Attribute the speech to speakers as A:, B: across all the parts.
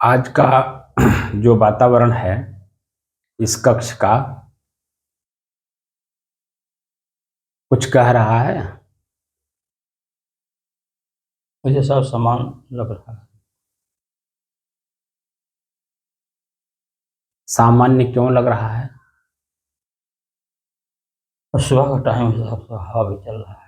A: आज का जो वातावरण है इस कक्ष का कुछ कह रहा है।
B: मुझे सब सामान लग रहा है।
A: सामान्य क्यों लग रहा है?
B: और सुबह का टाइम हिसाब से हवा भी चल रहा है।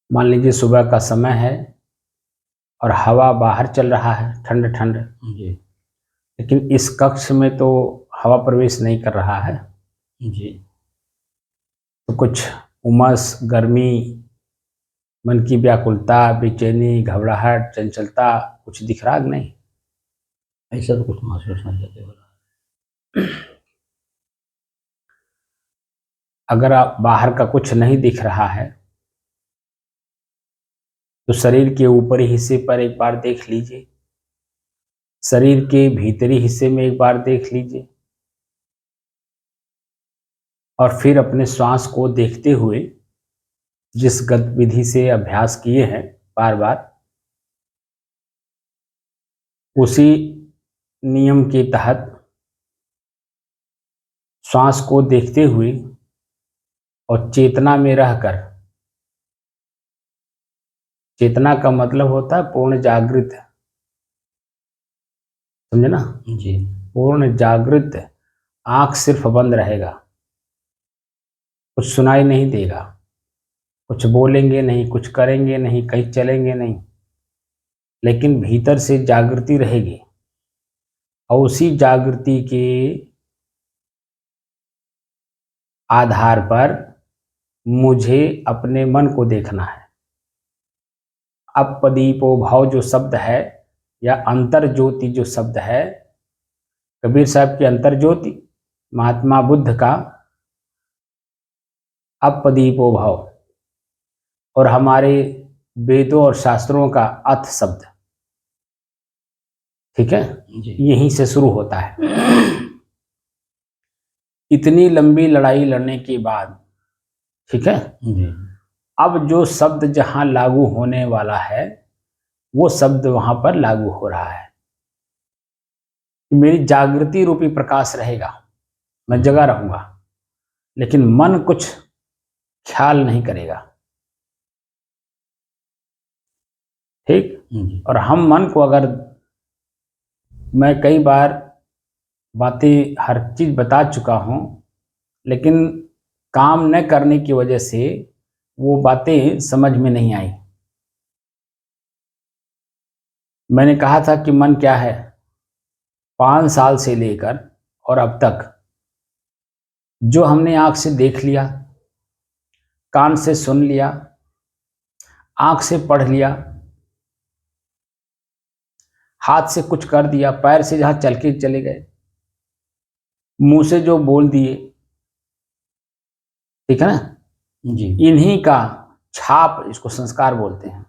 A: मान लीजिए सुबह का समय है और हवा बाहर चल रहा है ठंड ठंड,
B: जी
A: लेकिन इस कक्ष में तो हवा प्रवेश नहीं कर रहा है।
B: जी
A: तो कुछ उमस, गर्मी, मन की व्याकुलता, बेचैनी, घबराहट, चंचलता कुछ दिख रहा कि नहीं?
B: ऐसा तो कुछ महसूस नहीं होते हो रहा।
A: अगर आप बाहर का कुछ नहीं दिख रहा है तो शरीर के ऊपरी हिस्से पर एक बार देख लीजिए, शरीर के भीतरी हिस्से में एक बार देख लीजिए और फिर अपने श्वास को देखते हुए जिस गतिविधि से अभ्यास किए हैं बार बार, उसी नियम के तहत श्वास को देखते हुए और चेतना में रहकर, चेतना का मतलब होता है पूर्ण जागृत, समझे ना?
B: जी
A: पूर्ण जागृत। आंख सिर्फ बंद रहेगा, कुछ सुनाई नहीं देगा, कुछ बोलेंगे नहीं, कुछ करेंगे नहीं, कहीं चलेंगे नहीं, लेकिन भीतर से जागृति रहेगी और उसी जागृति के आधार पर मुझे अपने मन को देखना है। अपदीपो भाव जो शब्द है या अंतर ज्योति जो शब्द है, कबीर साहब की अंतर ज्योति, महात्मा बुद्ध का अपदीपो भाव और हमारे वेदों और शास्त्रों का अथ शब्द, ठीक है,
B: जी
A: यहीं से शुरू होता है। इतनी लंबी लड़ाई लड़ने के बाद, ठीक है,
B: जी
A: अब जो शब्द जहां लागू होने वाला है वो शब्द वहां पर लागू हो रहा है। मेरी जागृति रूपी प्रकाश रहेगा, मैं जगा रहूंगा, लेकिन मन कुछ ख्याल नहीं करेगा, ठीक।
B: जी
A: और हम मन को अगर, मैं कई बार बातें हर चीज बता चुका हूं, लेकिन काम न करने की वजह से वो बातें समझ में नहीं आई। मैंने कहा था कि मन क्या है, 5 साल से लेकर और अब तक जो हमने आंख से देख लिया, कान से सुन लिया, आंख से पढ़ लिया, हाथ से कुछ कर दिया, पैर से जहां चल के चले गए, मुंह से जो बोल दिए, ठीक है ना,
B: जी
A: इन्हीं का छाप, इसको संस्कार बोलते हैं।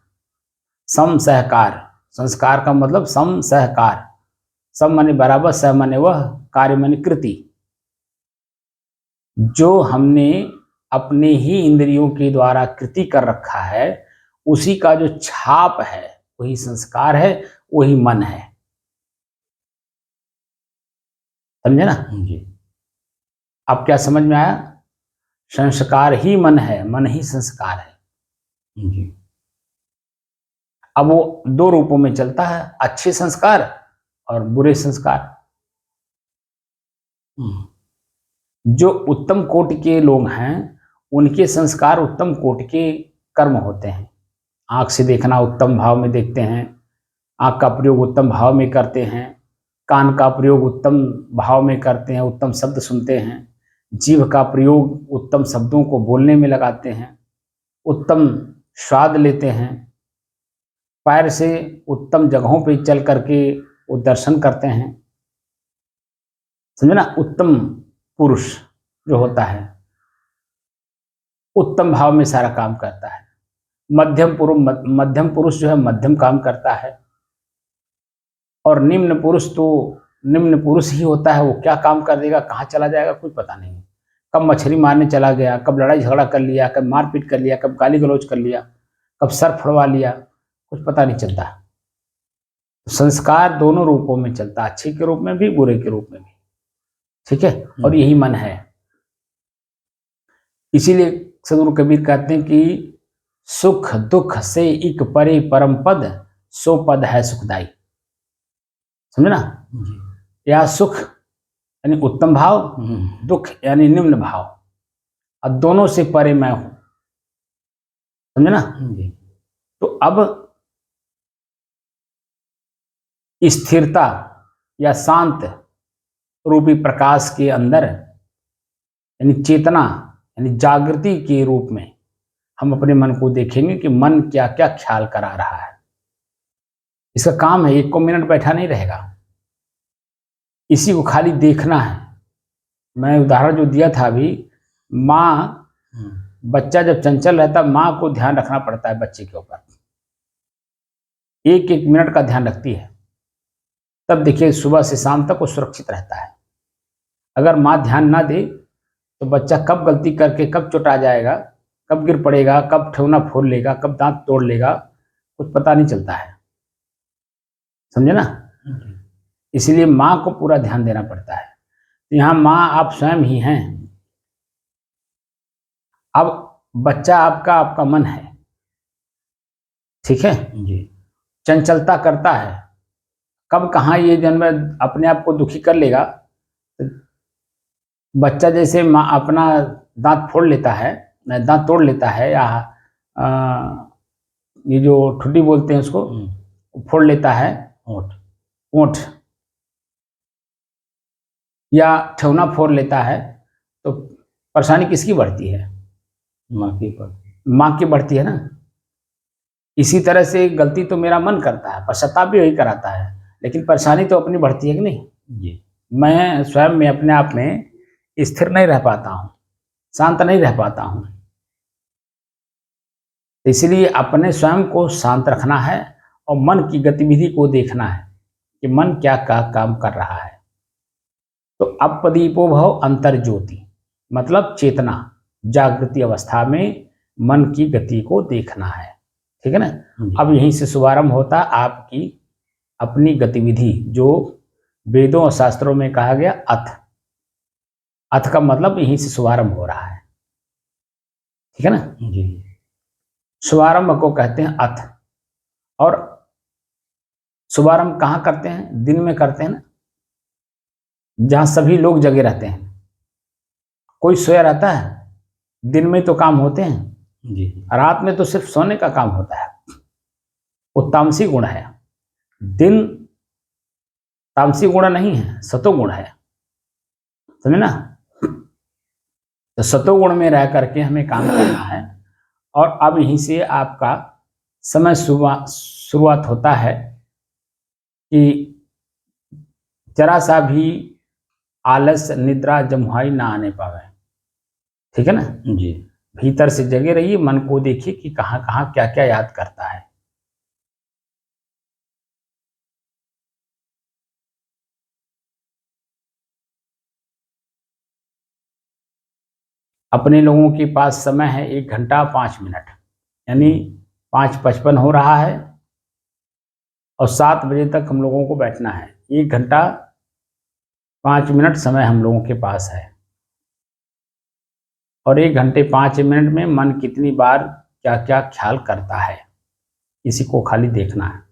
A: सम सहकार, संस्कार का मतलब सम सहकार, सम माने बराबर, सह माने वह, कार्य माने कृति। जो हमने अपने ही इंद्रियों के द्वारा कृति कर रखा है, उसी का जो छाप है वही संस्कार है, वही मन है। समझे ना?
B: जी
A: अब क्या समझ में आया? संस्कार ही मन है, मन ही संस्कार है।
B: जी
A: अब वो दो रूपों में चलता है, अच्छे संस्कार और बुरे संस्कार। जो उत्तम कोटि के लोग हैं उनके संस्कार उत्तम कोटि के कर्म होते हैं। आंख से देखना उत्तम भाव में देखते हैं, आंख का प्रयोग उत्तम भाव में करते हैं, कान का प्रयोग उत्तम भाव में करते हैं, उत्तम शब्द सुनते हैं, जीभ का प्रयोग उत्तम शब्दों को बोलने में लगाते हैं, उत्तम स्वाद लेते हैं, पैर से उत्तम जगहों पे चल करके वो दर्शन करते हैं। समझे ना? उत्तम पुरुष जो होता है उत्तम भाव में सारा काम करता है। मध्यम पुरुष जो है मध्यम काम करता है, और निम्न पुरुष तो निम्न पुरुष ही होता है। वो क्या काम कर देगा, कहाँ चला जाएगा, कुछ पता नहीं। कब मछली मारने चला गया, कब लड़ाई झगड़ा कर लिया, कब मारपीट कर लिया, कब गाली गलौज कर लिया, कब सर फड़वा लिया, कुछ पता नहीं चलता। संस्कार दोनों रूपों में चलता, अच्छे के रूप में भी, बुरे के रूप में भी। ठीक है, और यही मन है। इसीलिए सदगुरु कबीर कहते हैं कि सुख दुख से इक परे परम पद, सो पद है सुखदाई। समझे ना? या सुख यानी उत्तम भाव, दुख यानी निम्न भाव, और दोनों से परे मैं हूं। समझे ना? तो अब स्थिरता या शांत रूपी प्रकाश के अंदर यानी चेतना यानी जागृति के रूप में हम अपने मन को देखेंगे कि मन क्या क्या ख्याल करा रहा है। इसका काम है, एक को मिनट बैठा नहीं रहेगा, इसी को खाली देखना है। मैं उदाहरण जो दिया था अभी, माँ, बच्चा जब चंचल रहता है, माँ को ध्यान रखना पड़ता है बच्चे के ऊपर, एक एक मिनट का ध्यान रखती है, तब देखिए सुबह से शाम तक वो सुरक्षित रहता है। अगर माँ ध्यान ना दे तो बच्चा कब गलती करके कब चोटा जाएगा, कब गिर पड़ेगा, कब ठेवना फोड़ लेगा, कब दांत तोड़ लेगा, कुछ पता नहीं चलता है। समझे ना? इसलिए माँ को पूरा ध्यान देना पड़ता है। यहाँ माँ आप स्वयं ही हैं। अब बच्चा आपका आपका मन है, ठीक है जी, चंचलता करता है, कब कहाँ ये जन्म अपने आप को दुखी कर लेगा। बच्चा जैसे माँ अपना दांत फोड़ लेता है, दांत तोड़ लेता है, या ये जो ठुड्डी बोलते हैं उसको फोड़ लेता है, ओठ ओठ, या ठेवना फोड़ लेता है, तो परेशानी किसकी बढ़ती है? माँ की बढ़ती है ना। इसी तरह से गलती तो मेरा मन करता है, पश्चाताप भी वही कराता है, लेकिन परेशानी तो अपनी बढ़ती है कि नहीं जी। मैं स्वयं में अपने आप में स्थिर नहीं रह पाता हूँ, शांत नहीं रह पाता हूँ। इसलिए अपने स्वयं को शांत रखना है और मन की गतिविधि को देखना है कि मन क्या क्या काम कर रहा है। तो अपदीपो भव अंतर ज्योति, मतलब चेतना, जागृति अवस्था में मन की गति को देखना है। ठीक है ना? अब यहीं से शुभारंभ होता आपकी अपनी गतिविधि, जो वेदों और शास्त्रों में कहा गया अथ। अथ का मतलब यहीं से शुभारंभ हो रहा है। ठीक है ना जी? शुभारंभ को कहते हैं अथ। और शुभारंभ कहाँ करते हैं? दिन में करते हैं ना, जहां सभी लोग जगे रहते हैं। कोई सोया रहता है? दिन में तो काम होते हैं जी, रात में तो सिर्फ सोने का काम होता है। वो तामसी गुण है। दिन तामसी गुण नहीं है, सतोगुण है। समझे ना? तो सतोगुण में रह करके हमें काम करना है। और अब यहीं से आपका समय शुरुआत होता है कि जरा सा भी आलस, निद्रा, जमुहाई ना आने पावे। ठीक है ना जी? भीतर से जगे रहिए, मन को देखिए कि कहाँ कहाँ क्या क्या याद करता है। अपने लोगों के पास समय है 1 घंटा 5 मिनट, यानी 5:55 हो रहा है, और 7 बजे तक हम लोगों को बैठना है। 1 घंटा 5 मिनट समय हम लोगों के पास है, और 1 घंटे 5 मिनट में मन कितनी बार क्या क्या ख्याल करता है, इसी को खाली देखना है।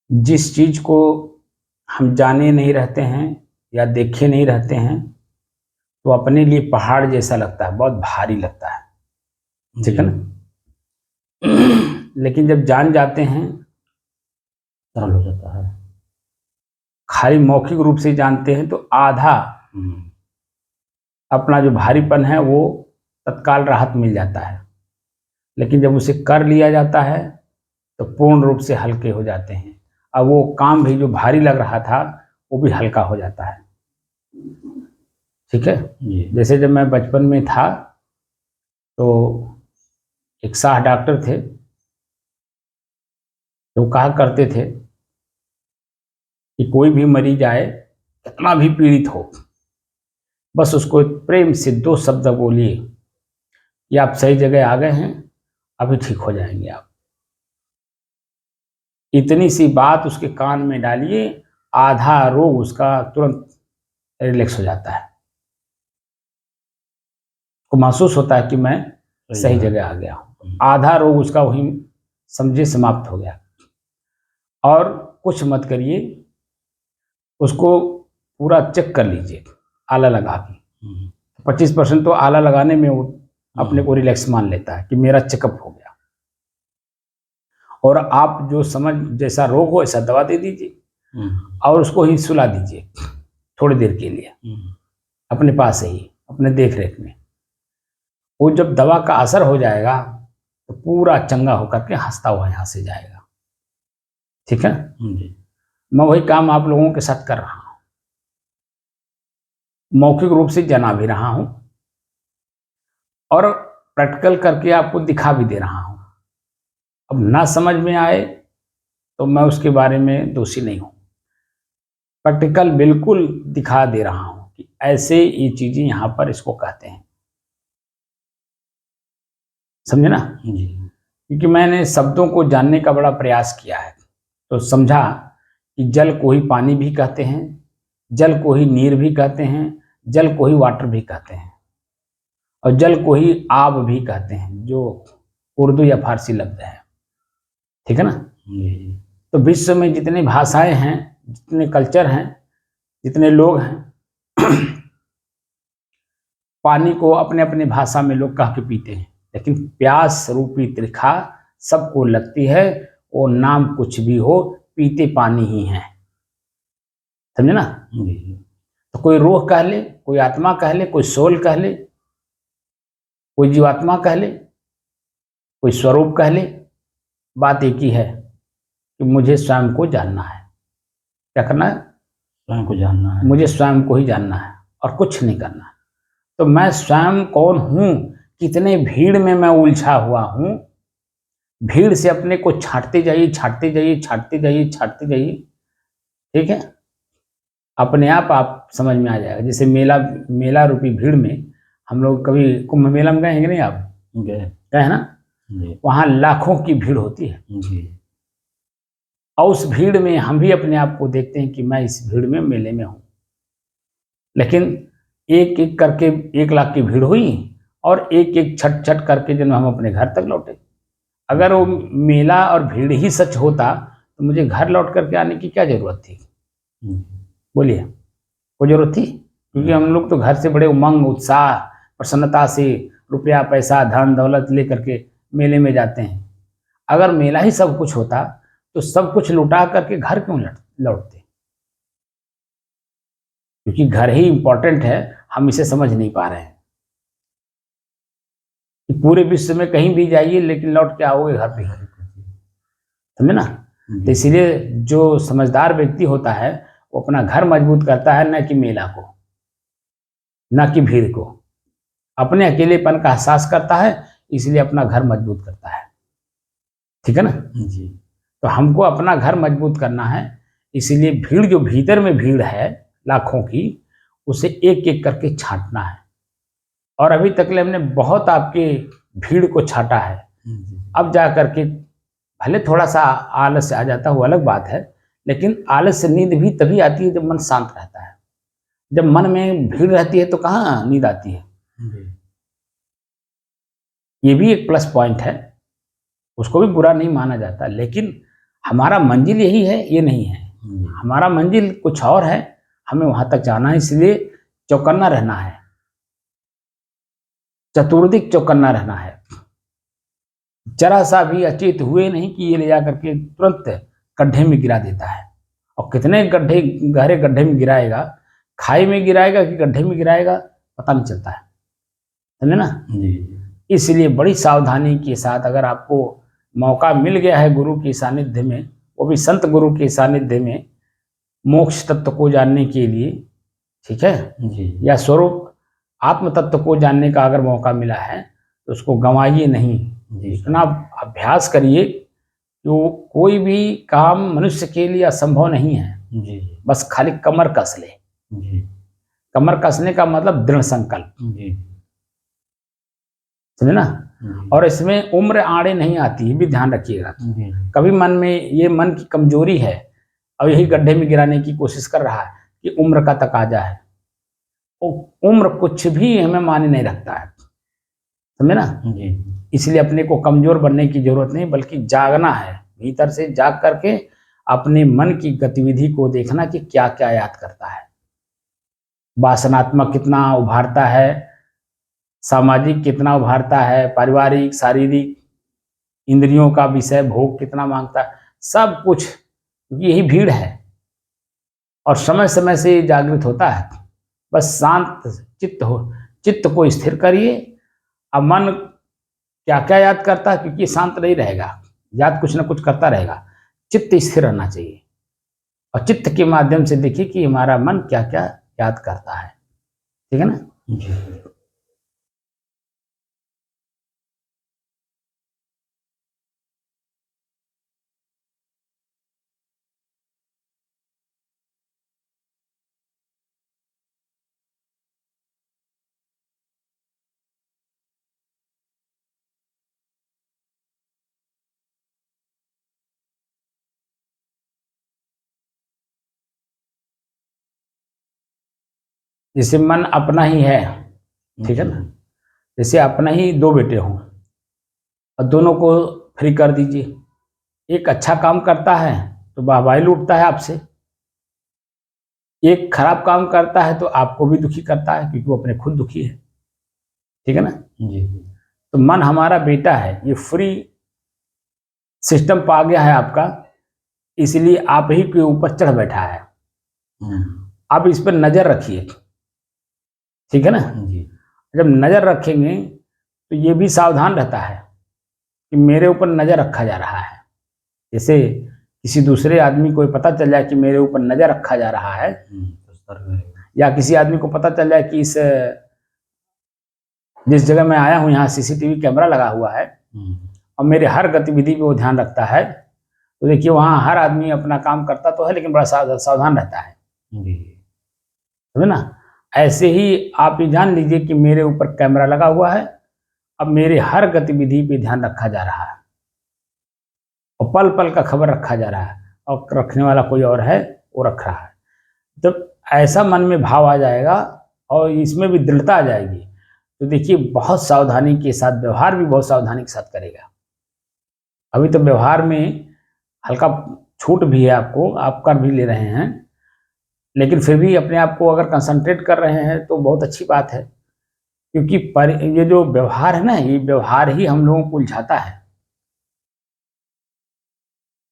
A: जिस चीज को हम जाने नहीं रहते हैं या देखे नहीं रहते हैं, तो अपने लिए पहाड़ जैसा लगता है, बहुत भारी लगता है, ठीक है ना। लेकिन जब जान जाते हैं,
B: सरल हो जाता है।
A: खाली मौखिक रूप से जानते हैं, तो आधा अपना जो भारीपन है वो तत्काल राहत मिल जाता है। लेकिन जब उसे कर लिया जाता है तो पूर्ण रूप से हल्के हो जाते हैं। अब वो काम भी जो भारी लग रहा था वो भी हल्का हो जाता है, ठीक है।
B: जी।
A: जैसे जब मैं बचपन में था तो एक शाह डॉक्टर थे, तो कहा करते थे कि कोई भी मरीज आए, कितना भी पीड़ित हो, बस उसको प्रेम से 2 शब्द बोलिए कि आप सही जगह आ गए हैं, अभी ठीक हो जाएंगे आप। इतनी सी बात उसके कान में डालिए, आधा रोग उसका तुरंत रिलैक्स हो जाता है। को महसूस होता है कि मैं सही जगह आ गया हूँ। आधा रोग उसका वहीं समझे समाप्त हो गया। और कुछ मत करिए, उसको पूरा चेक कर लीजिए आला लगा के। 25% तो आला लगाने में वो अपने को रिलैक्स मान लेता है कि मेरा चेकअप हो गया। और आप जो समझ जैसा रोग हो ऐसा दवा दे दीजिए और उसको ही सुला दीजिए थोड़ी देर के लिए अपने पास ही, अपने देख रेख में। वो जब दवा का असर हो जाएगा तो पूरा चंगा होकर के हंसता हुआ यहाँ से जाएगा, ठीक है। मैं वही काम आप लोगों के साथ कर रहा हूँ, मौखिक रूप से जना भी रहा हूँ और प्रैक्टिकल करके आपको दिखा भी दे रहा हूँ। अब ना समझ में आए तो मैं उसके बारे में दोषी नहीं हूँ, प्रैक्टिकल बिल्कुल दिखा दे रहा हूँ कि ऐसे ये चीजें यहाँ पर इसको कहते हैं, समझे ना। क्योंकि मैंने शब्दों को जानने का बड़ा प्रयास किया है, तो समझा कि जल को ही पानी भी कहते हैं, जल को ही नीर भी कहते हैं, जल को ही वाटर भी कहते हैं, और जल को ही आब भी कहते हैं, जो उर्दू या फारसी लफ्ज है, ठीक है ना। तो विश्व में जितनी भाषाएं हैं, जितने कल्चर हैं, जितने लोग हैं, पानी को अपने अपने भाषा में लोग कह के पीते हैं, लेकिन प्यास रूपी त्रिखा सबको लगती है। वो नाम कुछ भी हो, पीते पानी ही है, समझे ना। तो कोई रूह कह ले, कोई आत्मा कह ले, कोई सोल कह ले, कोई जीवात्मा कह ले, कोई स्वरूप कह ले, बात एक ही है कि मुझे स्वयं को जानना है। क्या करना है?
B: स्वयं को जानना है।
A: मुझे स्वयं को ही जानना है और कुछ नहीं करना है। तो मैं स्वयं कौन हूं, कितने भीड़ में मैं उलझा हुआ हूं, भीड़ से अपने को छांटते जाइए, छांटते जाइए, छांटते जाइए, छांटते जाइए, ठीक है। अपने आप समझ में आ जाएगा। जैसे मेला रूपी भीड़ में हम लोग कभी कुंभ मेला में गए हैं कि नहीं? आप गए हैं ना। वहां लाखों की भीड़ होती है और उस भीड़ में हम भी अपने आप को देखते हैं कि मैं इस भीड़ में, मेले में हूं। लेकिन एक एक करके 1 लाख की भीड़ हुई और एक एक छट छट करके जब हम अपने घर तक लौटे। अगर वो मेला और भीड़ ही सच होता तो मुझे घर लौट करके आने की क्या जरूरत थी? बोलिए, कोई जरूरत थी? क्योंकि हम लोग तो घर से बड़े उमंग, उत्साह, प्रसन्नता से रुपया पैसा धन दौलत लेकर के मेले में जाते हैं। अगर मेला ही सब कुछ होता तो सब कुछ लुटा करके घर क्यों लौटते? क्योंकि घर ही इंपॉर्टेंट है, हम इसे समझ नहीं पा रहे हैं। पूरे विश्व में कहीं भी जाइए लेकिन लौट के आओगे घर पे, समझे ना। तो इसीलिए जो समझदार व्यक्ति होता है वो अपना घर मजबूत करता है, न कि मेला को, न कि भीड़ को। अपने अकेलेपन का एहसास करता है, इसलिए अपना घर मजबूत करता है, ठीक है ना जी। तो हमको अपना घर मजबूत करना है, इसीलिए भीड़, जो भीतर में भीड़ है लाखों की, उसे एक एक करके छांटना है। और अभी तक हमने बहुत आपके भीड़ को छाटा है। अब जा करके भले थोड़ा सा आलस आ जाता है, वो अलग बात है, लेकिन आलस से नींद भी तभी आती है जब मन शांत रहता है। जब मन में भीड़ रहती है तो कहाँ नींद आती है। ये भी एक प्लस पॉइंट है, उसको भी बुरा नहीं माना जाता। लेकिन हमारा मंजिल यही है, ये नहीं है। हमारा मंजिल कुछ और है, हमें वहां तक जाना है। इसलिए चौकन्ना रहना है, चतुर्दिक चौकन्ना रहना है। जरा सा भी अचेत हुए नहीं कि ये ले जा करके तुरंत गड्ढे में गिरा देता है। और कितने गड्ढे, गहरे गड्ढे में गिराएगा, खाई में गिराएगा कि गड्ढे में गिराएगा, पता नहीं चलता है, समझे ना
B: जी।
A: इसलिए बड़ी सावधानी के साथ अगर आपको मौका मिल गया है गुरु के सानिध्य में, वो भी संत गुरु के सानिध्य में, मोक्ष तत्व को जानने के लिए, ठीक है
B: जी।
A: या स्वरूप आत्म तत्व को जानने का अगर मौका मिला है तो उसको गंवाइए नहीं।
B: जी।
A: इतना अभ्यास करिए कि वो कोई भी काम मनुष्य के लिए असंभव नहीं है।
B: जी।
A: बस खाली कमर कस ले।
B: जी।
A: कमर कसने का मतलब दृढ़ संकल्प,
B: जी।
A: समझे ना।
B: जी।
A: और इसमें उम्र आड़े नहीं आती, ये भी ध्यान रखिएगा।
B: जी।
A: कभी मन में ये मन की कमजोरी है और यही गड्ढे में गिराने की कोशिश कर रहा है कि उम्र का तकाजा है, उम्र कुछ भी हमें मायने नहीं रखता है, समझे ना।
B: जी।
A: इसलिए अपने को कमजोर बनने की जरूरत नहीं, बल्कि जागना है, भीतर से जाग करके अपने मन की गतिविधि को देखना कि क्या क्या याद करता है, वासनात्मक कितना उभारता है, सामाजिक कितना उभारता है, पारिवारिक शारीरिक इंद्रियों का विषय भोग कितना मांगता है, सब कुछ यही भीड़ है। और समय समय से जागृत होता है। बस शांत चित्त हो, चित्त को स्थिर करिए। अब मन क्या क्या याद करता है, क्योंकि शांत नहीं रहेगा, याद कुछ ना कुछ करता रहेगा। चित्त स्थिर रहना चाहिए और चित्त के माध्यम से देखिए कि हमारा मन क्या क्या याद करता है, ठीक है ना।
B: जी।
A: जैसे मन अपना ही है, ठीक है ना। जैसे अपना ही दो बेटे हों और दोनों को फ्री कर दीजिए। एक अच्छा काम करता है तो वाहवाही लूटता है आपसे, एक खराब काम करता है तो आपको भी दुखी करता है, क्योंकि वो अपने खुद दुखी है, ठीक है ना।
B: जी।
A: तो मन हमारा बेटा है, ये फ्री सिस्टम पा गया है आपका, इसलिए आप ही के ऊपर चढ़ बैठा है। आप इस पर नजर रखिए, ठीक है ना।
B: जी।
A: जब नजर रखेंगे तो ये भी सावधान रहता है कि मेरे ऊपर नजर रखा जा रहा है। जैसे किसी दूसरे आदमी को पता चल जाए कि मेरे ऊपर नजर रखा जा रहा है, या किसी आदमी को पता चल जाए कि जिस जगह मैं आया हूँ यहाँ सीसीटीवी कैमरा लगा हुआ है और मेरे हर गतिविधि पे वो ध्यान रखता है, तो देखिए वहाँ हर आदमी अपना काम करता तो है लेकिन बड़ा सावधान रहता है, समझे ना। ऐसे ही आप ये जान लीजिए कि मेरे ऊपर कैमरा लगा हुआ है, अब मेरे हर गतिविधि पे ध्यान रखा जा रहा है और पल पल का खबर रखा जा रहा है, और रखने वाला कोई और है, वो रख रहा है। जब ऐसा मन में भाव आ जाएगा और इसमें भी दृढ़ता आ जाएगी, तो देखिए बहुत सावधानी के साथ व्यवहार भी बहुत सावधानी के साथ करेगा। अभी तो व्यवहार में हल्का छूट भी है आपको, आप कर भी ले रहे हैं, लेकिन फिर भी अपने आप को अगर कंसंट्रेट कर रहे हैं तो बहुत अच्छी बात है, क्योंकि ये जो व्यवहार है ना, ये व्यवहार ही हम लोगों को उलझाता है,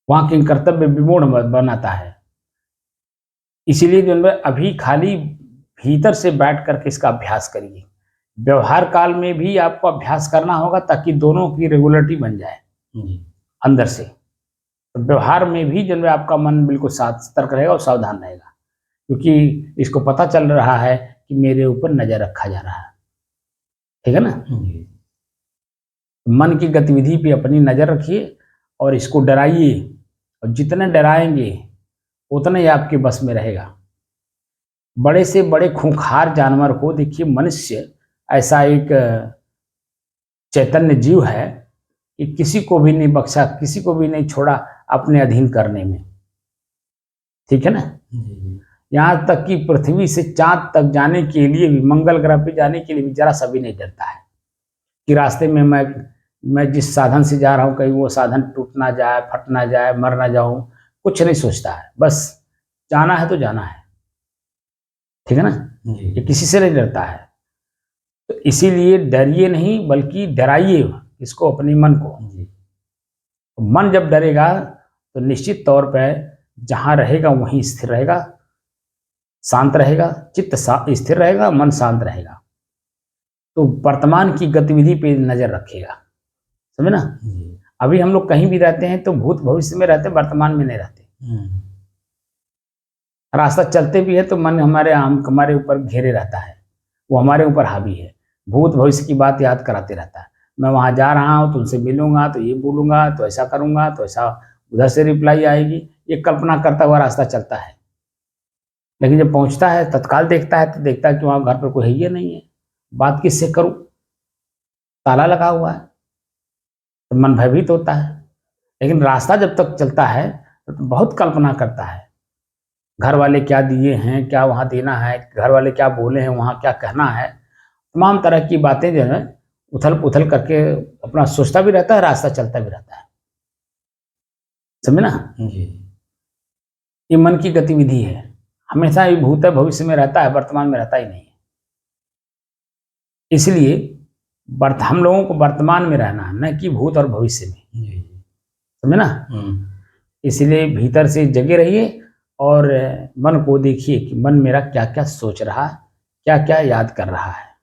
A: वहाँ के कर्तव्य विमूढ़ बनाता है। इसीलिए जो है अभी खाली भीतर से बैठ करके इसका अभ्यास करिए। व्यवहार काल में भी आपको अभ्यास करना होगा ताकि दोनों की रेगुलरिटी बन जाए अंदर से। तो व्यवहार में भी जो है आपका मन बिल्कुल सतर्क रहेगा और सावधान रहेगा, क्योंकि इसको पता चल रहा है कि मेरे ऊपर नजर रखा जा रहा है, ठीक है ना। मन की गतिविधि पे अपनी नजर रखिए और इसको डराइए, और जितने डराएंगे उतने ही आपके बस में रहेगा। बड़े से बड़े खूंखार जानवर को देखिए, मनुष्य ऐसा एक चैतन्य जीव है कि किसी को भी नहीं बख्शा, किसी को भी नहीं छोड़ा अपने अधीन करने में, ठीक है ना। यहाँ तक कि पृथ्वी से चांद तक जाने के लिए भी, मंगल ग्रह पे जाने के लिए भी जरा सा भी नहीं डरता है कि रास्ते में मैं मैं जिस साधन से जा रहा हूँ कहीं वो साधन टूट ना जाए, फट ना जाए, मर ना जाऊं, कुछ नहीं सोचता है। बस जाना है तो जाना है, ठीक है ना।
B: जी
A: ये किसी से नहीं डरता है। तो इसीलिए डरिए नहीं बल्कि डराइए इसको, अपने मन को।
B: जी
A: तो मन जब डरेगा तो निश्चित तौर पे जहाँ रहेगा वहीं स्थिर रहेगा, शांत रहेगा, चित्त स्थिर रहेगा, मन शांत रहेगा। तो वर्तमान की गतिविधि पे नजर रखेगा, समझे ना।
B: जी
A: अभी हम लोग कहीं भी रहते हैं तो भूत भविष्य में रहते हैं, वर्तमान में नहीं रहते।
B: हम्म,
A: रास्ता चलते भी है तो मन हमारे ऊपर घेरे रहता है, वो हमारे ऊपर हावी है, भूत भविष्य की बात याद कराते रहता है। मैं वहां जा रहा हूँ, तुमसे मिलूंगा तो ये बोलूंगा, तो ऐसा करूंगा, तो ऐसा उधर से रिप्लाई आएगी। ये कल्पना करता हुआ रास्ता चलता है। लेकिन जब पहुंचता है तत्काल देखता है तो देखता है कि वहां घर पर कोई है ही नहीं है। बात किससे करूं, ताला लगा हुआ है, तो मन भयभीत होता है। लेकिन रास्ता जब तक चलता है तो बहुत कल्पना करता है, घर वाले क्या दिए हैं, क्या वहाँ देना है, घर वाले क्या बोले हैं, वहाँ क्या कहना है। तमाम तरह की बातें जो है उथल पुथल करके अपना सोचता भी रहता है, रास्ता चलता भी रहता है, समझे ना।
B: जी
A: ये मन की गतिविधि है। हमेशा ये भूत है भविष्य में रहता है, वर्तमान में रहता ही नहीं है। इसलिए हम लोगों को वर्तमान में रहना है, न कि भूत और भविष्य में,
B: जी
A: समझे ना।
B: हम्म,
A: इसलिए भीतर से जगे रहिए और मन को देखिए कि मन मेरा क्या क्या सोच रहा है, क्या क्या याद कर रहा है।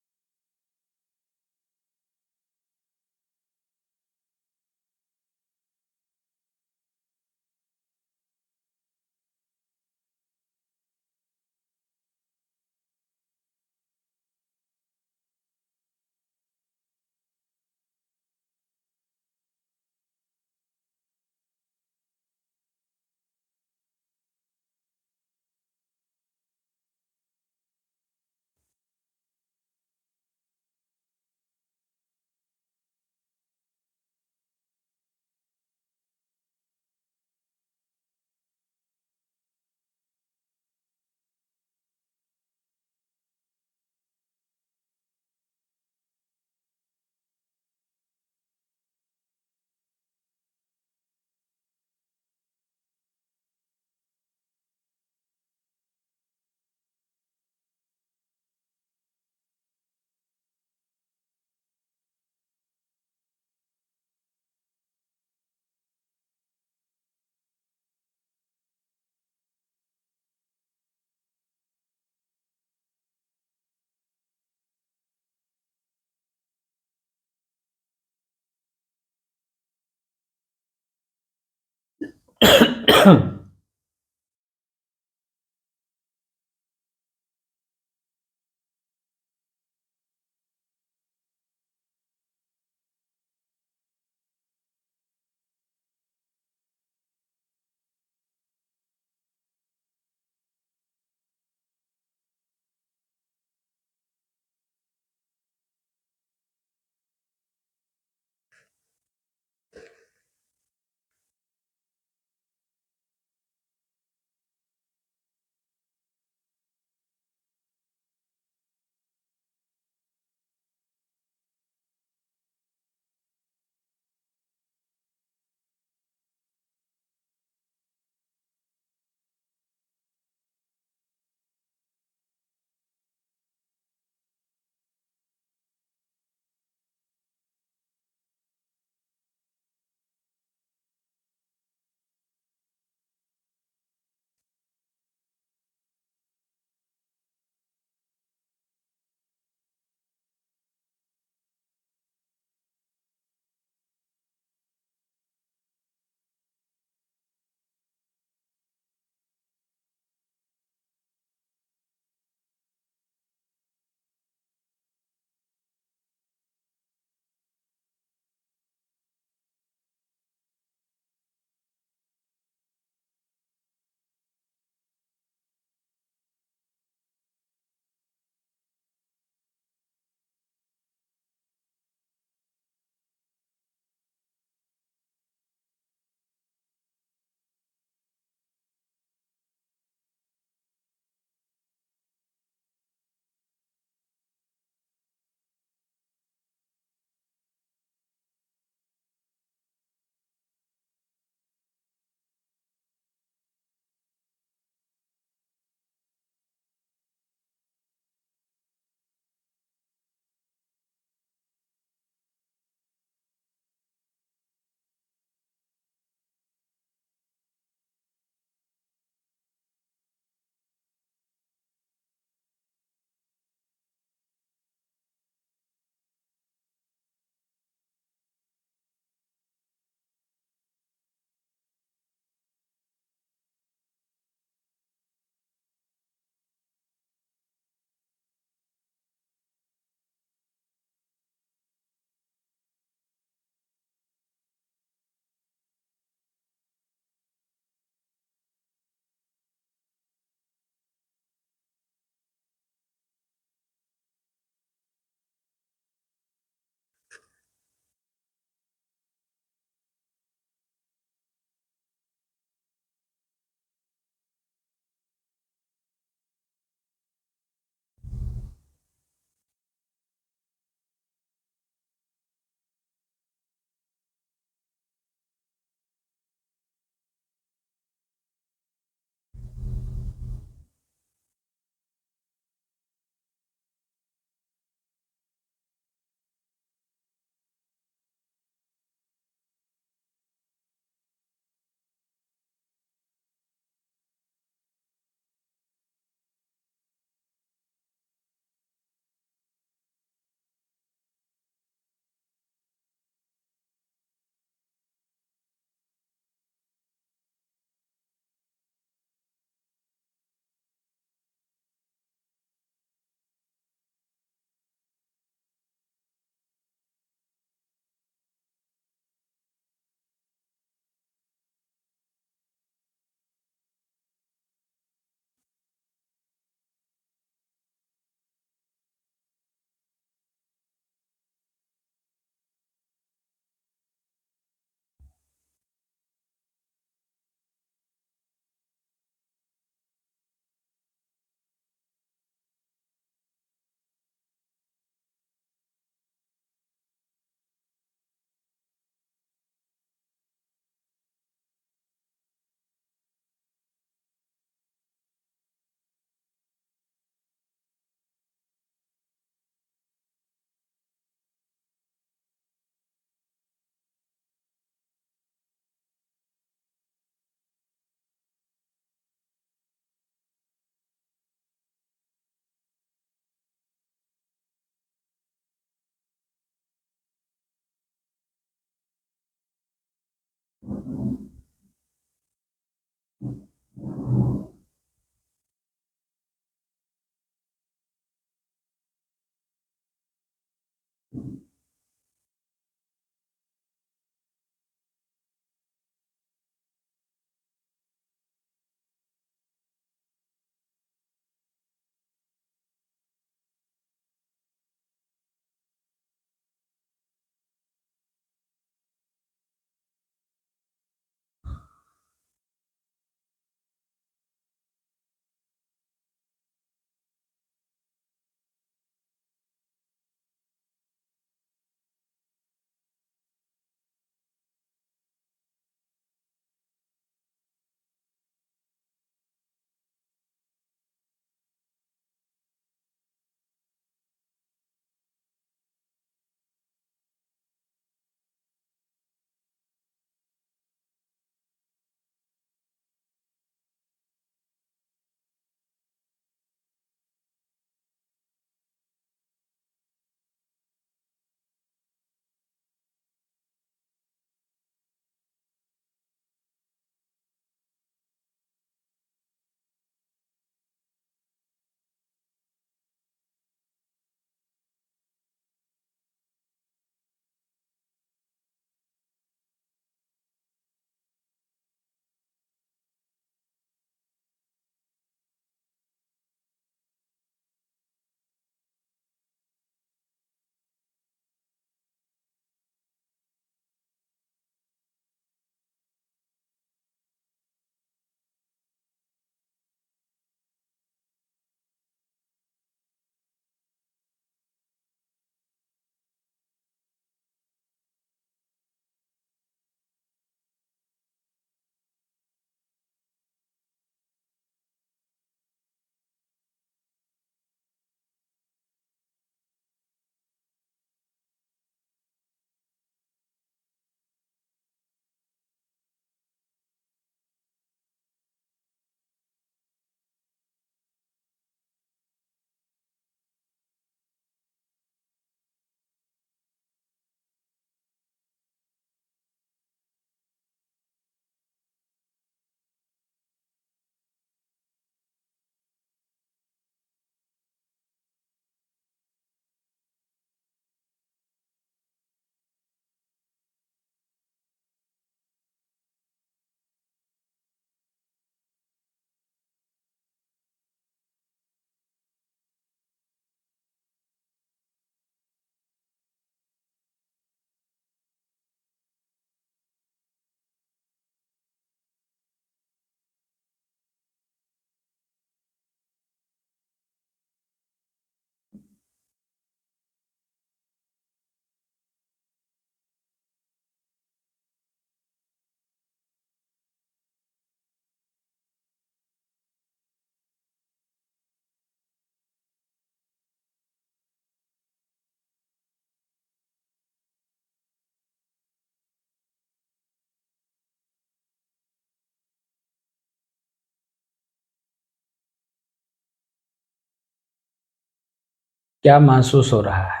A: क्या महसूस हो रहा है?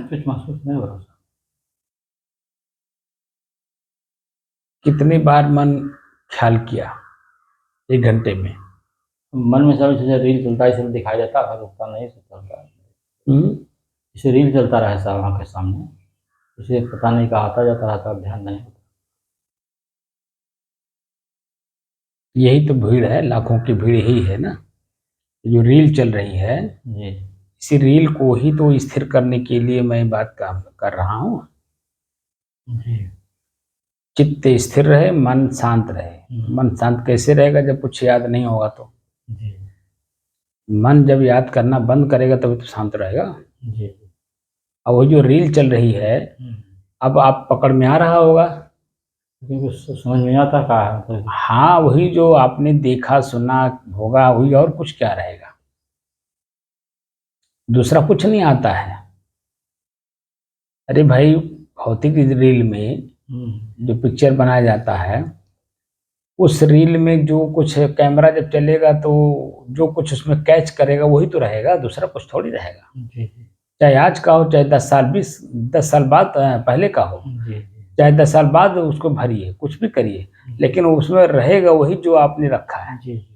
B: कुछ महसूस नहीं हो रहा सर।
A: कितनी बार मन ख्याल किया 1 घंटे में?
B: मन में सर जैसे रील चलता है, इसे दिखाई देता है, रुकता नहीं से चलता है।
A: हम्म?
B: जैसे रील चलता रहे साहब आँख के सामने, इसे पता नहीं कहाँ आता जाता रहता, ध्यान नहीं होता।
A: यही तो भीड़ है, लाखों की भीड़ यही है ना, जो रील चल रही है।
B: जी
A: इसी रील को ही तो स्थिर करने के लिए मैं बात कर रहा हूँ।
B: जी
A: चित्त स्थिर रहे, मन शांत रहे। मन शांत कैसे रहेगा? जब कुछ याद नहीं होगा तो।
B: जी
A: मन जब याद करना बंद करेगा तभी तो शांत रहेगा।
B: जी।
A: और वो जो रील चल रही है, अब आप पकड़ में आ रहा होगा।
B: क्योंकि समझ में नहीं आता कहाँ है तो।
A: हाँ, वही जो आपने देखा सुना होगा वही, और कुछ क्या रहेगा? दूसरा कुछ नहीं आता है। अरे भाई, भौतिक रील में जो पिक्चर बनाया जाता है, उस रील में जो कुछ है, कैमरा जब चलेगा तो जो कुछ उसमें कैच करेगा वही तो रहेगा, दूसरा कुछ थोड़ी रहेगा।
B: जी जी
A: चाहे आज का हो, चाहे 10 साल बाद पहले का हो,
B: जी जी
A: चाहे 10 साल बाद उसको भरिए, कुछ भी करिए, लेकिन उसमें रहेगा वही जो आपने रखा है,
B: जी जी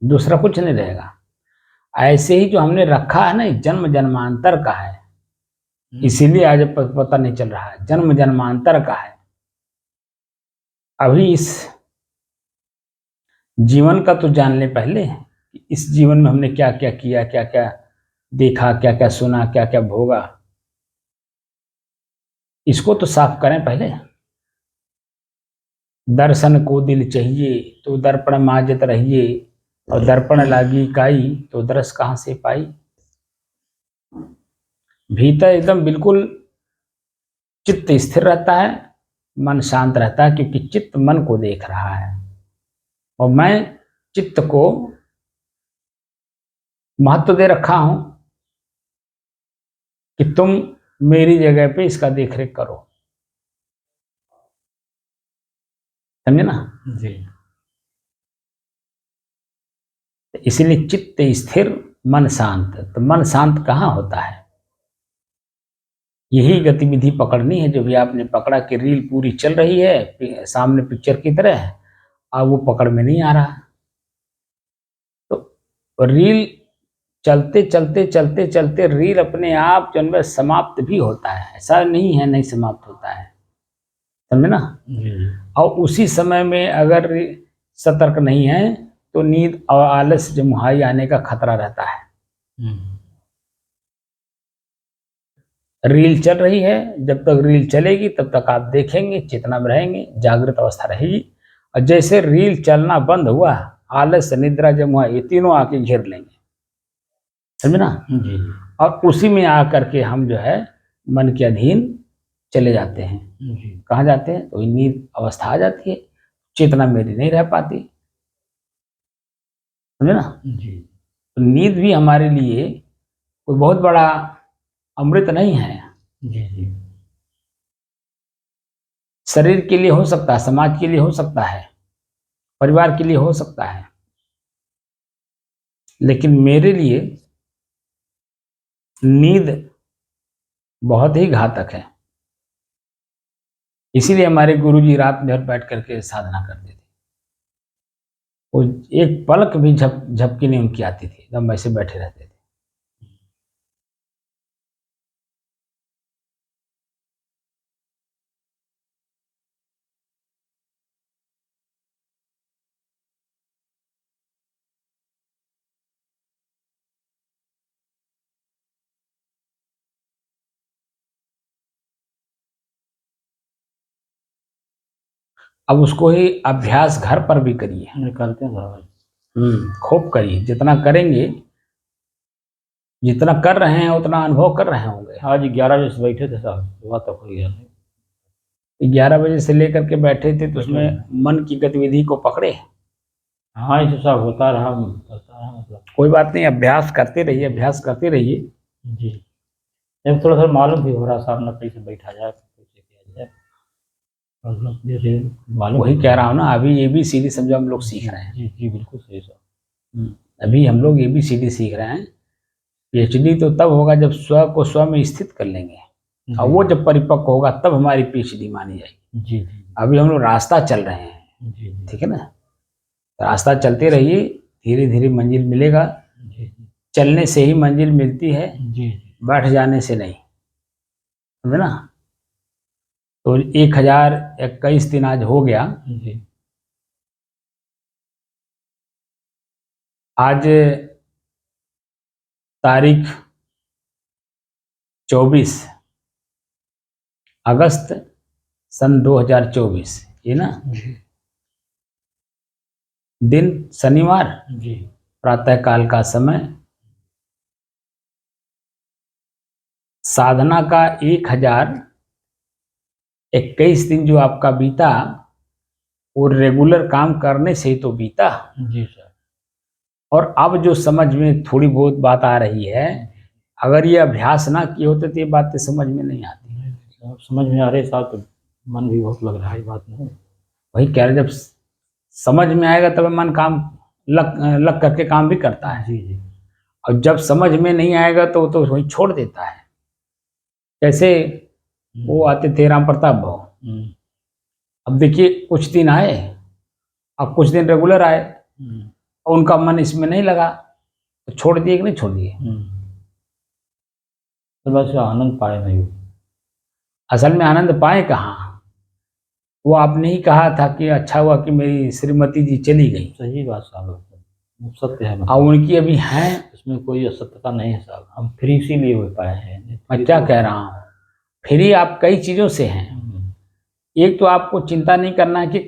A: दूसरा कुछ नहीं रहेगा। ऐसे ही जो हमने रखा है ना, ये जन्म जन्मांतर का है, इसीलिए आज पता नहीं चल रहा है, जन्म जन्मांतर का है। अभी इस जीवन का तो जान ले पहले, कि इस जीवन में हमने क्या क्या किया, क्या क्या देखा, क्या क्या सुना, क्या क्या भोगा, इसको तो साफ करें पहले। दर्शन को दिल चाहिए तो दर्पण माजत रहिए, और दर्पण लागी काई तो दरस कहाँ से पाई। भीतर एकदम बिल्कुल चित्त स्थिर रहता है, मन शांत रहता है, क्योंकि चित्त मन को देख रहा है, और मैं चित्त को महत्व दे रखा हूं कि तुम मेरी जगह पे इसका देखरेख करो। समझे ना?
B: जी
A: इसीलिए चित्त स्थिर मन शांत। तो मन शांत कहाँ होता है? यही गतिविधि पकड़नी है, जो भी आपने पकड़ा कि रील पूरी चल रही है सामने पिक्चर की तरह, अब वो पकड़ में नहीं आ रहा। तो रील चलते चलते चलते चलते रील अपने आप जो है समाप्त भी होता है, ऐसा नहीं है नहीं समाप्त होता है। समझे ना?
B: जी
A: और उसी समय में अगर सतर्क नहीं है तो नींद और आलस जमुहाई आने का खतरा रहता है। रील चल रही है, जब तक रील चलेगी तब तक आप देखेंगे, चेतना में रहेंगे, जागृत अवस्था रहेगी, और जैसे रील चलना बंद हुआ, आलस निद्रा जमुआ ये तीनों आके घेर लेंगे। समझे ना?
B: जी
A: और उसी में आकर के हम जो है मन के अधीन चले जाते हैं।
B: जी
A: कहाँ जाते हैं? तो नींद अवस्था आ जाती है, चेतना मेरी नहीं रह पाती। समझे ना?
B: जी
A: तो नींद भी हमारे लिए कोई बहुत बड़ा अमृत नहीं है।
B: जी जी
A: शरीर के लिए हो सकता है, समाज के लिए हो सकता है, परिवार के लिए हो सकता है, लेकिन मेरे लिए नींद बहुत ही घातक है। इसीलिए हमारे गुरुजी रात भर बैठ करके साधना करते थे। वो एक पलक भी झपकी नहीं उनकी आती थी, एकदम ऐसे बैठे रहते थे। अब उसको ही अभ्यास घर पर भी करिए।
B: निकालते हैं साहब।
A: खूब करिए, जितना करेंगे, जितना कर रहे हैं उतना अनुभव कर रहे होंगे।
B: आज 11 बजे से बैठे थे साहब, सुबह तक हो गया।
A: 11 बजे से लेकर के बैठे थे, तो उसमें मन की गतिविधि को पकड़े।
B: हाँ ऐसे सब होता रहा, करता रहा मतलब।
A: कोई बात नहीं, अभ्यास करते रहिए, अभ्यास करते रहिए।
B: जी जब थोड़ा सा मालूम भी हो रहा सामने कैसे बैठा जाए, कैसे किया जाए, मतलब जैसे मालूम।
A: वही कह रहा हूँ ना, अभी ABCD समझो हम लोग सीख रहे हैं।
B: जी जी बिल्कुल सही सर।
A: अभी हम लोग ABCD सीख रहे हैं। PhD तो तब होगा जब स्व को स्व में स्थित कर लेंगे, और वो जब परिपक्व होगा तब हमारी PhD मानी जाएगी।
B: जी जी
A: अभी हम लोग रास्ता चल रहे हैं।
B: जी
A: ठीक है ना? रास्ता चलते रहिए, धीरे धीरे मंजिल मिलेगा।
B: जी
A: चलने से ही मंजिल मिलती है,
B: जी
A: बैठ जाने से नहीं। समझे ना? तो 1021 दिन आज हो गया।
B: जी
A: आज तारीख 24 अगस्त सन 2024, ये ना?
B: जी
A: दिन शनिवार,
B: जी
A: प्रातः काल का समय। साधना का 1021 दिन जो आपका बीता, वो रेगुलर काम करने से ही तो बीता।
B: जी सर।
A: और अब जो समझ में थोड़ी बहुत बात आ रही है, अगर ये अभ्यास ना किए होते तो ये बातें समझ में नहीं आती।
B: अब समझ में आ रहे साथ, तो मन भी बहुत लग रहा है बात में।
A: वही कह रहे, जब समझ में आएगा तब मन काम लग करके काम भी करता है।
B: जी जी
A: और जब समझ में नहीं आएगा तो वो तो वही छोड़ देता है। कैसे वो आते थे राम प्रताप भाव, अब देखिए कुछ दिन आए, अब कुछ दिन रेगुलर आए और उनका मन इसमें नहीं लगा तो छोड़ दिए कि नहीं छोड़ दिए।
B: तो बस आनंद पाए नहीं।
A: असल में आनंद पाए कहाँ, वो आपने ही कहा था कि अच्छा हुआ कि मेरी श्रीमती जी चली गई।
B: सही बात साहब, सत्य है,
A: और उनकी अभी हैं,
B: इसमें कोई असत्यता नहीं है साहब, हम फ्री इसीलिए हो पाए हैं।
A: मैं क्या कह रहा हूँ, फ्री आप कई चीज़ों से हैं। एक तो आपको चिंता नहीं करना है कि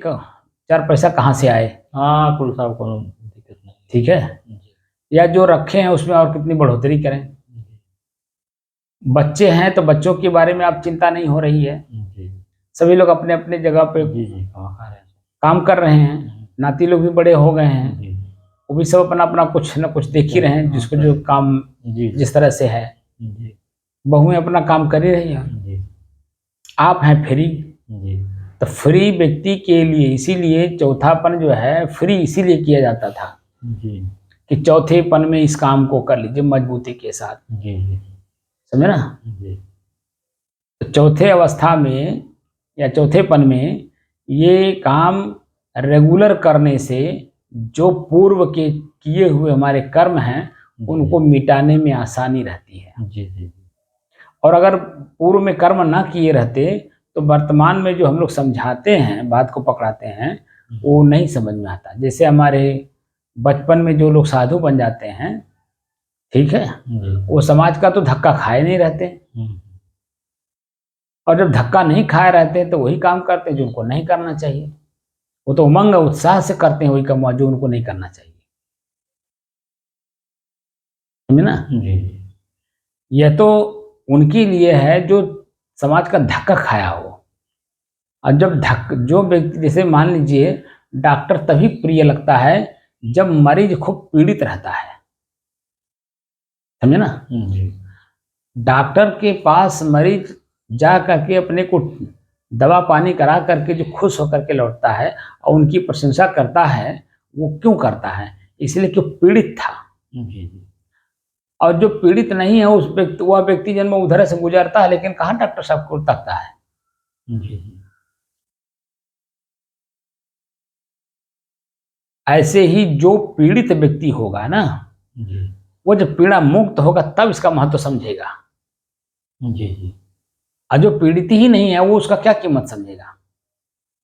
A: चार पैसा कहाँ से आए,
B: हाँ कुल साहब को दिक्कत नहीं,
A: ठीक है, या जो रखे हैं उसमें और कितनी बढ़ोतरी करें। बच्चे हैं तो बच्चों के बारे में आप चिंता नहीं हो रही है, सभी लोग अपने अपने जगह पे काम कर रहे हैं, नाती लोग भी बड़े हो गए हैं, वो भी सब अपना अपना कुछ न कुछ देख ही रहे हैं, जिसको जो काम जिस तरह से है, बहुएं अपना काम कर ही रही हैं। आप हैं फ्री, तो फ्री व्यक्ति के लिए इसीलिए चौथापन जो है फ्री इसीलिए किया जाता था कि चौथेपन में इस काम को कर लीजिए मजबूती के साथ, समझे ना। तो चौथे अवस्था में या चौथेपन में ये काम रेगुलर करने से जो पूर्व के किए हुए हमारे कर्म हैं उनको मिटाने में आसानी रहती है। और अगर पूर्व में कर्म ना किए रहते तो वर्तमान में जो हम लोग समझाते हैं, बात को पकड़ाते हैं, वो नहीं समझ में आता। जैसे हमारे बचपन में जो लोग साधु बन जाते हैं, ठीक है, वो समाज का तो धक्का खाए नहीं रहते, और जब धक्का नहीं खाए रहते हैं तो वही काम करते हैं जो उनको नहीं करना चाहिए। वो तो उमंग उत्साह से करते हैं वही काम जो उनको नहीं करना चाहिए, समझे ना। यह तो उनके लिए है जो समाज का धक्का खाया हो। और जब जो व्यक्ति, जैसे मान लीजिए डॉक्टर तभी प्रिय लगता है जब मरीज खूब पीड़ित रहता है, समझे ना। डॉक्टर के पास मरीज जा करके अपने को दवा पानी करा करके जो खुश होकर के लौटता है और उनकी प्रशंसा करता है, वो क्यों करता है, इसलिए कि पीड़ित था। और जो पीड़ित नहीं है उस व्यक्ति, वह व्यक्ति जन्म उधर से गुजरता है, लेकिन कहाँ डॉक्टर साहब को तकता है। ऐसे ही जो पीड़ित व्यक्ति होगा ना, वो जब पीड़ा मुक्त होगा तब इसका महत्व समझेगा। और जो पीड़ित ही नहीं है वो उसका क्या कीमत समझेगा,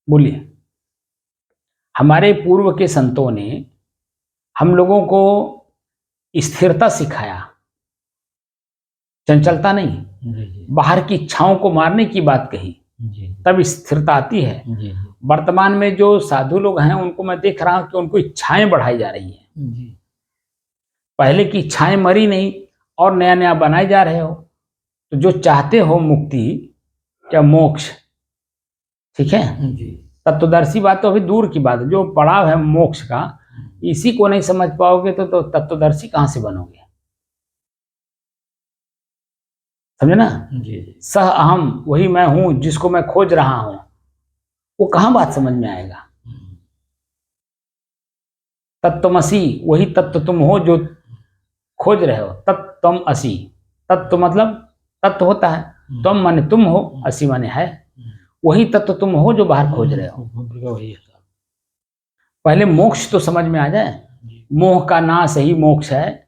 A: बोलिए। हमारे पूर्व के संतों ने हम लोगों को स्थिरता सिखाया, चंचलता नहीं, बाहर की इच्छाओं को मारने की बात कही, तब स्थिरता आती है। वर्तमान में जो साधु लोग हैं उनको मैं देख रहा हूं कि उनको इच्छाएं बढ़ाई जा रही हैं, पहले की इच्छाएं मरी नहीं और नया नया बनाए जा रहे हो। तो जो चाहते हो मुक्ति या मोक्ष, ठीक है, तत्वदर्शी बात तो अभी दूर की बात है, जो पड़ाव है मोक्ष का इसी को नहीं समझ पाओगे तो तत्वदर्शी कहां से बनोगे, समझे ना। सह अहम, वही मैं हूं जिसको मैं खोज रहा हूं, वो कहां बात समझ में आएगा। तत्वमसी, वही तत्व तुम हो जो खोज रहे हो, तत्वम असी। तत्व मतलब तत्व होता है, तुम माने तुम हो, असी माने है, वही तत्व तुम हो जो बाहर खोज रहे हो। पहले मोक्ष तो समझ में आ जाए, मोह का नाश ही मोक्ष है।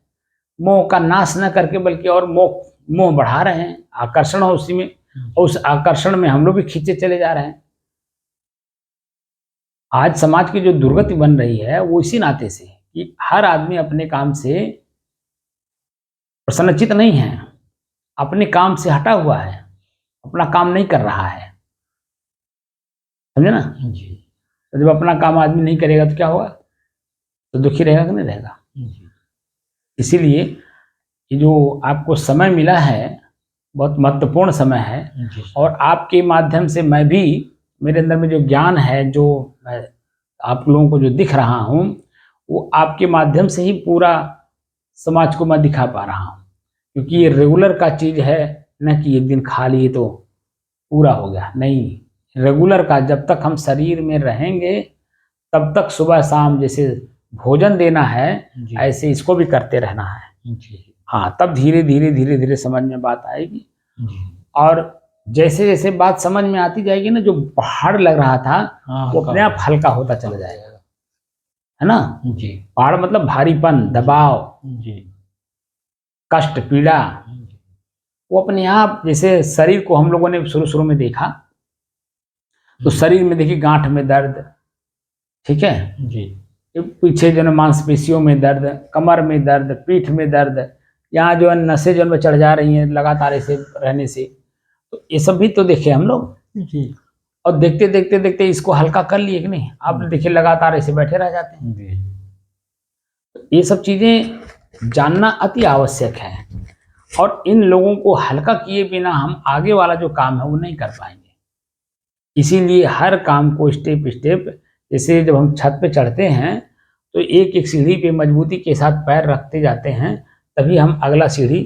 A: मोह का नाश न करके बल्कि और मोह बढ़ा रहे हैं, आकर्षण हो उसी में, और उस आकर्षण में हम लोग भी खींचे चले जा रहे हैं। आज समाज की जो दुर्गति बन रही है वो इसी नाते से कि हर आदमी अपने काम से प्रसन्नचित नहीं है, अपने काम से हटा हुआ है, अपना काम नहीं कर रहा है, समझे ना। तो जब अपना काम आदमी नहीं करेगा तो क्या होगा, तो दुखी रहेगा कि नहीं रहेगा। इसीलिए ये जो आपको समय मिला है बहुत महत्वपूर्ण समय है, और आपके माध्यम से मैं भी, मेरे अंदर में जो ज्ञान है, जो मैं आप लोगों को जो दिख रहा हूँ, वो आपके माध्यम से ही पूरा समाज को मैं दिखा पा रहा हूँ। क्योंकि ये रेगुलर का चीज़ है, न कि एक दिन खा लिए तो पूरा हो गया, नहीं, रेगुलर का। जब तक हम शरीर में रहेंगे तब तक सुबह शाम जैसे भोजन देना है, ऐसे इसको भी करते रहना है। हाँ, तब धीरे धीरे धीरे धीरे समझ में बात आएगी। और जैसे जैसे बात समझ में आती जाएगी ना, जो पहाड़ लग रहा था
B: हाँ,
A: वो अपने आप हल्का होता चला जाएगा, है ना।
B: जी
A: पहाड़ मतलब भारीपन, दबाव,
B: जी
A: कष्ट, पीड़ा, वो अपने आप, जैसे शरीर को हम लोगों ने शुरू शुरू में देखा तो शरीर में देखिए गांठ में दर्द, ठीक है,
B: जी
A: पीछे जो है मांसपेशियों में दर्द, कमर में दर्द, पीठ में दर्द, यहाँ जो है नसें जो है चढ़ जा रही हैं लगातार ऐसे रहने से, तो ये सब भी तो देखे हम लोग।
B: जी
A: और देखते देखते देखते इसको हल्का कर लिए कि नहीं, आप देखिए लगातार ऐसे बैठे रह जाते हैं।
B: जी
A: तो ये सब चीजें जानना अति आवश्यक है, और इन लोगों को हल्का किए बिना हम आगे वाला जो काम है वो नहीं कर पाएंगे। इसीलिए हर काम को स्टेप स्टेप, जैसे जब हम छत पे चढ़ते हैं तो एक एक सीढ़ी पे मजबूती के साथ पैर रखते जाते हैं, तभी हम अगला सीढ़ी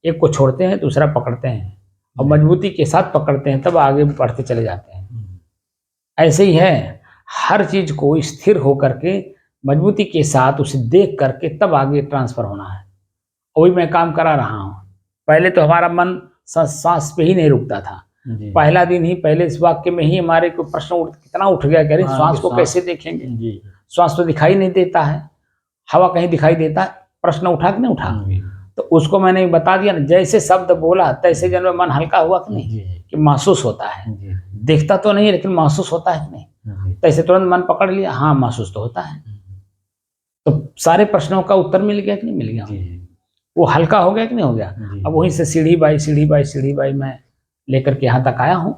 A: एक को छोड़ते हैं दूसरा पकड़ते हैं, और मजबूती के साथ पकड़ते हैं तब आगे बढ़ते चले जाते हैं। ऐसे ही है, हर चीज को स्थिर होकर के मजबूती के साथ उसे देख करके तब आगे ट्रांसफर होना है। वही मैं काम करा रहा हूँ। पहले तो हमारा मन सांस पे ही नहीं रुकता था। पहला दिन ही, पहले इस वाक्य में ही हमारे को प्रश्न कितना उठ गया, कह रहे श्वास को कैसे देखेंगे, श्वास तो दिखाई नहीं देता है, हवा कहीं दिखाई देता है, प्रश्न उठा कि नहीं उठा। तो उसको मैंने बता दिया ना, जैसे शब्द बोला तैसे जन में मन हल्का हुआ कि नहीं, कि महसूस होता है, दिखता तो नहीं है लेकिन महसूस होता है कि नहीं, तैसे तुरंत मन पकड़ लिया, हाँ महसूस तो होता है। तो सारे प्रश्नों का उत्तर मिल गया कि नहीं मिल गया, वो हल्का हो गया कि नहीं हो गया। अब वहीं से सीढ़ी बाई सीढ़ी बाई सीढ़ी बाई मैं लेकर के यहाँ तक आया हूँ।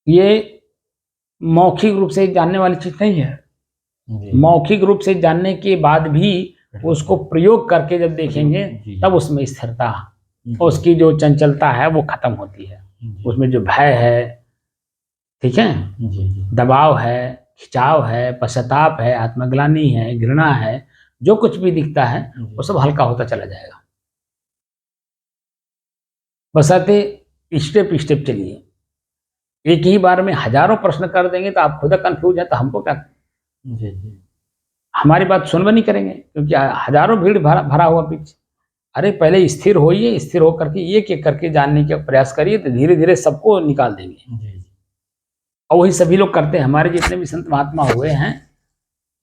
A: ये मौखिक रूप से जानने वाली चीज नहीं है। मौखिक रूप से जानने के बाद भी उसको प्रयोग करके जब देखेंगे तब उसमें स्थिरता, उसकी जो चंचलता है वो खत्म होती है, उसमें जो भय है, ठीक है, दबाव है, खिंचाव है, पश्चाताप है, आत्मग्लानि है, घृणा है, जो कुछ भी दिखता है वो सब हल्का होता चला जाएगा। बशर्ते स्टेप स्टेप चलिए। एक ही बार में हजारों प्रश्न कर देंगे तो आप खुद कंफ्यूज है, तो हमको क्या, हमारी बात सुनवा नहीं करेंगे, क्योंकि हजारों भीड़ भरा हुआ पीछे। अरे पहले स्थिर होइए, स्थिर होकर के एक एक करके जानने का प्रयास करिए, तो धीरे धीरे सबको निकाल देंगे। और वही सभी लोग करते हैं। हमारे जितने भी संत महात्मा हुए हैं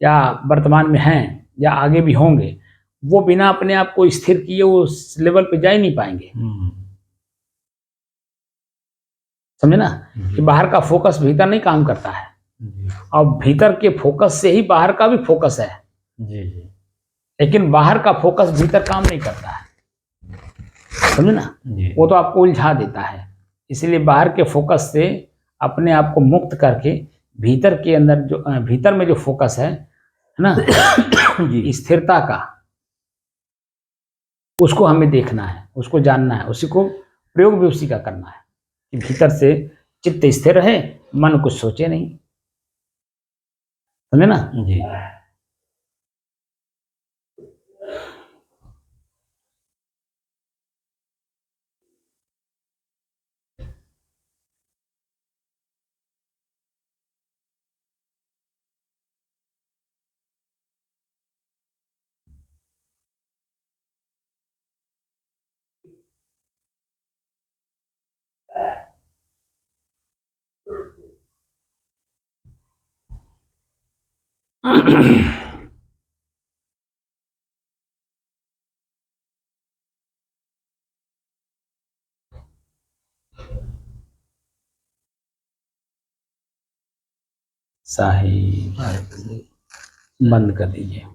A: या वर्तमान में हैं या आगे भी होंगे, वो बिना अपने आप को स्थिर किए उस लेवल पे जा ही नहीं पाएंगे। समझे ना, कि बाहर का फोकस भीतर नहीं काम करता है, और भीतर के फोकस से ही बाहर का भी फोकस है, लेकिन बाहर का फोकस भीतर काम नहीं करता है। समझे ना, वो तो आपको उलझा देता है। इसलिए बाहर के फोकस से अपने आप को मुक्त करके भीतर के अंदर जो भीतर में जो फोकस है ना स्थिरता का, उसको हमें देखना है, उसको जानना है, उसी को प्रयोग भी उसी का करना है कि भीतर से चित्त स्थिर रहे, मन कुछ सोचे नहीं। समझे ना जी। साहिब बंद कर दीजिए।